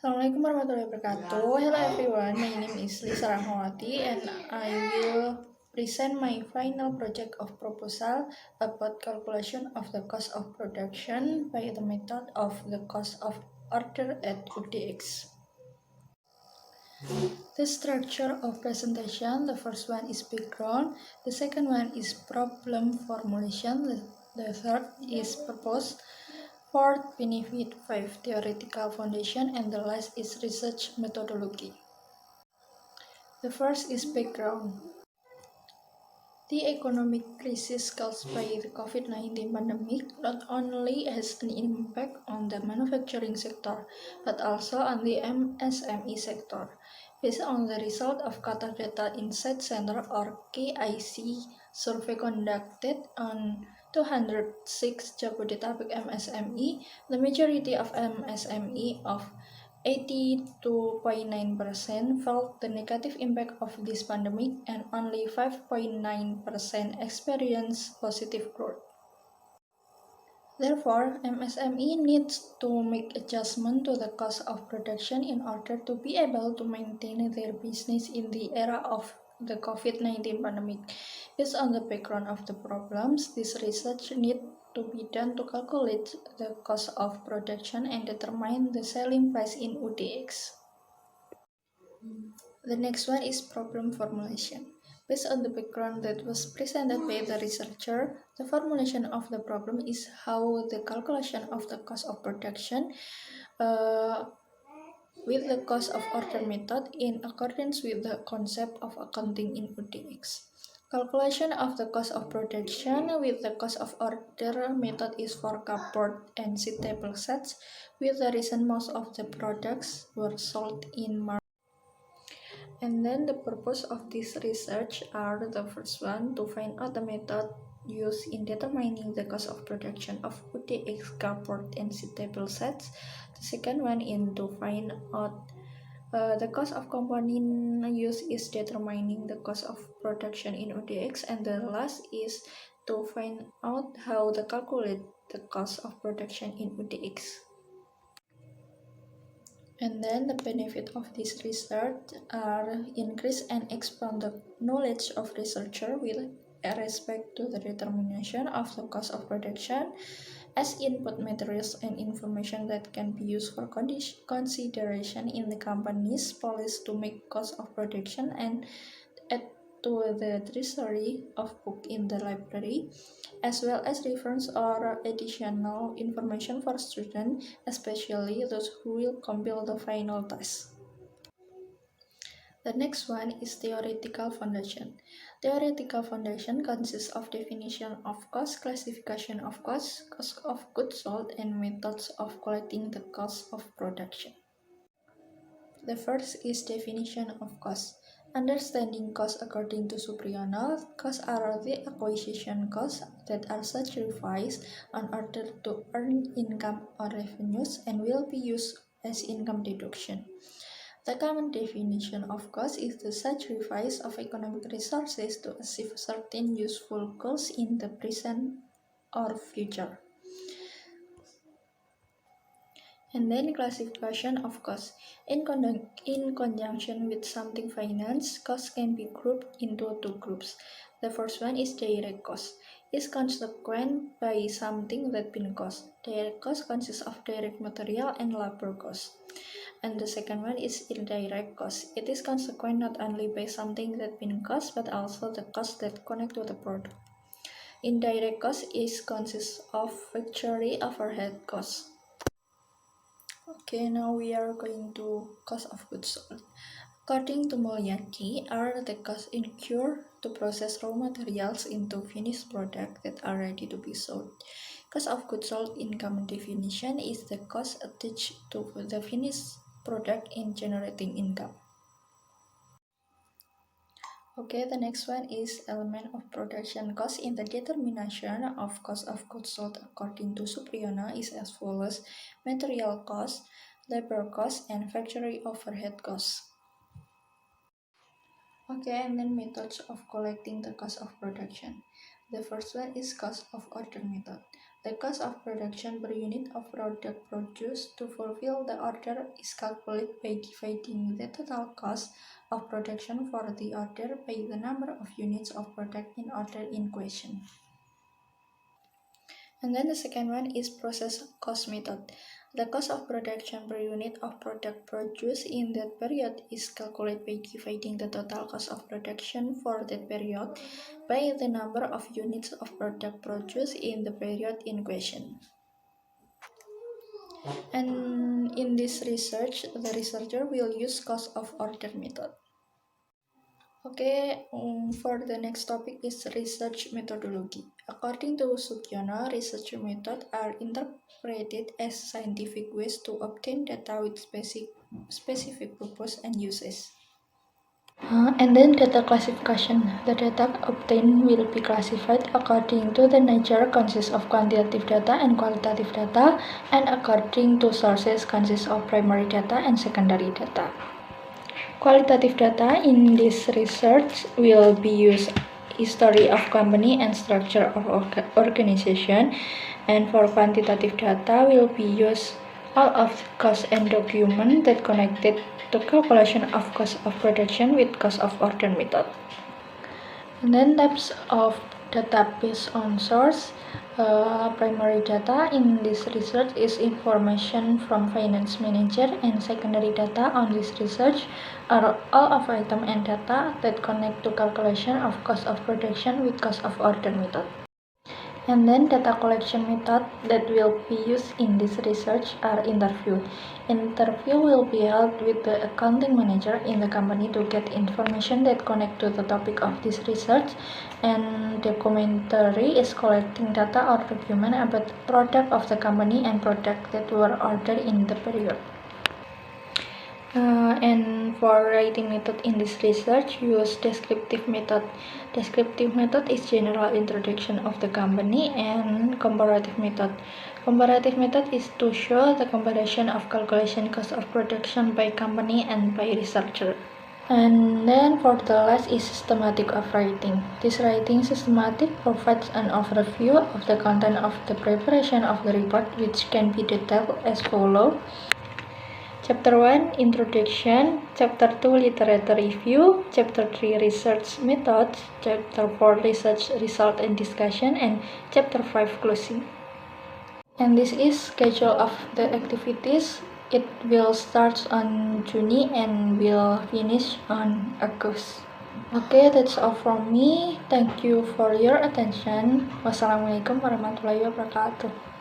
Assalamualaikum warahmatullahi wabarakatuh. Hello everyone, my name is Lisa Rahmawati and I will present my final project of proposal about calculation of the cost of production by the method of the cost of order at UTX. The structure of presentation, the first one is background, the second one is problem formulation, the third is purpose, fourth benefit, five theoretical foundation, and the last is research methodology. The first is background. The economic crisis caused by the COVID-19 pandemic not only has an impact on the manufacturing sector, but also on the MSME sector. Based on the result of Qatar Data Insight Center or KIC survey conducted on 206 Jabodetabek MSME, the majority of MSME of 82.9% felt the negative impact of this pandemic and only 5.9% experienced positive growth. Therefore, MSME needs to make adjustment to the cost of production in order to be able to maintain their business in the era of the COVID-19 pandemic. Based on the background of the problems, this research needs to be done to calculate the cost of production and determine the selling price in UTX. The next one is problem formulation. Based on the background that was presented by the researcher, the formulation of the problem is how the calculation of the cost of production uh, with the cost of order method in accordance with the concept of accounting in UTX. Calculation of the cost of production with the cost of order method is for cardboard and sheet table sets, with the reason most of the products were sold in market. And then the purpose of this research are the first one, to find out the method used in determining the cost of production of UTX cardboard and sheet table sets. The second one is to find out the cost of component used is determining the cost of production in UTX, and the last is to find out how to calculate the cost of production in UTX. And then the benefit of this research are increase and expand the knowledge of researcher with respect to the determination of the cost of production as input materials and information that can be used for consideration in the company's policy to make cost of production and add to the treasury of book in the library, as well as reference or additional information for students, especially those who will compile the final test. The next one is theoretical foundation. Theoretical foundation consists of definition of cost, classification of cost, cost of goods sold, and methods of collecting the cost of production. The first is definition of cost. Understanding cost according to Supriyono, costs are the acquisition costs that are sacrificed in order to earn income or revenues and will be used as income deduction. The common definition of cost is the sacrifice of economic resources to achieve certain useful goals in the present or future. And then classification of costs. In conjunction with something finance, costs can be grouped into two groups. The first one is direct cost. Is consequent by something that been cost. Direct cost consists of direct material and labor cost. And the second one is indirect cost. It is consequent not only by something that been cost, but also the cost that connect to the product. Indirect cost is consists of factory overhead cost. Okay, now we are going to cost of goods sold. According to Mulyadi, are the costs incurred to process raw materials into finished products that are ready to be sold. Cost of goods sold in common definition is the cost attached to the finished product in generating income. Okay, the next one is element of production cost in the determination of cost of goods sold according to Supriyono is as follows: material cost, labor cost, and factory overhead cost. Okay, and then methods of collecting the cost of production. The first one is cost of order method. The cost of production per unit of product produced to fulfill the order is calculated by dividing the total cost of production for the order by the number of units of product in order in question. And then the second one is process cost method. The cost of production per unit of product produced in that period is calculated by dividing the total cost of production for that period by the number of units of product produced in the period in question. And in this research, the researcher will use cost of order method. Okay, for the next topic is research methodology. According to Sugiono, research methods are interpreted as scientific ways to obtain data with specific purpose and uses. And then data classification. The data obtained will be classified according to the nature consists of quantitative data and qualitative data, and according to sources consists of primary data and secondary data. Qualitative data in this research will be used history of company and structure of organization, and for quantitative data will be used all of cost and document that connected to calculation of cost of production with cost of order method. And then types of data based on source. Primary data in this research is information from finance manager, and secondary data on this research are all of item and data that connect to calculation of cost of production with cost of order method. And then data collection method that will be used in this research are interview. Interview will be held with the accounting manager in the company to get information that connect to the topic of this research, and documentary is collecting data or document about product of the company and product that were ordered in the period. And for writing method in this research, use descriptive method. Descriptive method is general introduction of the company, and comparative method. Comparative method is to show the comparison of calculation cost of production by company and by researcher. And then for the last is systematic of writing. This writing systematic provides an overview of the content of the preparation of the report, which can be detailed as follows. Chapter 1 Introduction, Chapter 2 Literature Review, Chapter 3 Research Methods, Chapter 4 Research Result and Discussion, and Chapter 5 Closing. And this is schedule of the activities. It will start on June and will finish on August. Okay, that's all from me. Thank you for your attention. Wassalamualaikum warahmatullahi wabarakatuh.